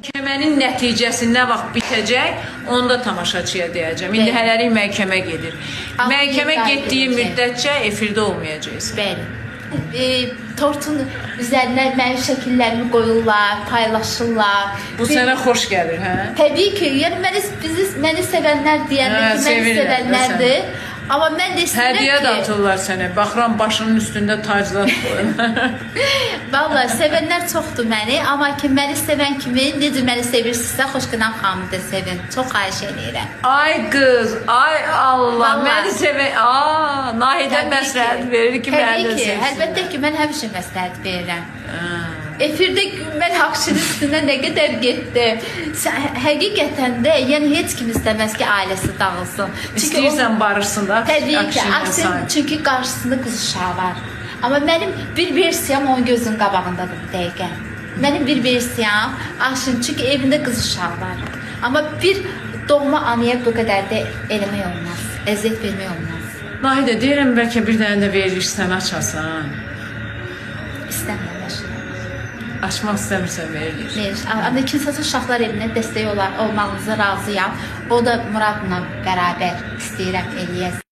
Məhkəmənin nəticəsi nə vaxt bitəcək, onu da tamaşaçıya deyəcəm. İndi hələlik məhkəmə gedir. Məhkəmə getdiyi müddətcə efirdə olmayacaqsın. Bəli. Tortun üzərinə mənim şəkillərimi qoyurlar, paylaşırlar. Bu sənə xoş gəlir, hə? Təbii ki, yəni məni sevənlər deyəndə ki, məni sevənlərdir. Amma mən də istəyirəm ki... Hədiyə də atırlar sənə. Baxıram, başının üstündə taclar qoyurlar. Vallahi, sevənlər çoxdur məni. Amma ki, məni sevən kimi, necə məni sevirsinizsə, Xoşqanam xanımı da sevin. Çox xahiş edirəm. Ay qız, ay Allah, məni sevən... Nahidə məsləhət verir ki, məni də sevsin. Təbii ki, əlbəttə ki, mən həmişə məsləhət verirəm. Efirdə mən Akşin üstünə nə qədər getdim. Həqiqətən də, yəni heç kim istəməz ki, ailəsi dağılsın. İstəyirsən barışsın da. Təbii ki, Akşin çünki qarşısında qız uşağı var. Amma mənim bir versiyam onun gözünün qabağındadır bu dəqiqə. Mənim bir versiyam Akşin çünki evində qız uşağı var. Amma bir doğma anıya bu qədər də eləmək olmaz, əziyyət vermək olmaz. Nahidə, deyirəm bəlkə bir dənə də veriliş sən açasan. İstəmirəm. Açmaq istəmirsən verilir. Amma Kimsəsiz Uşaqlar Evinə dəstək olmağınıza razıyam. O da Muradla bərabər istəyirəm eləyəsin.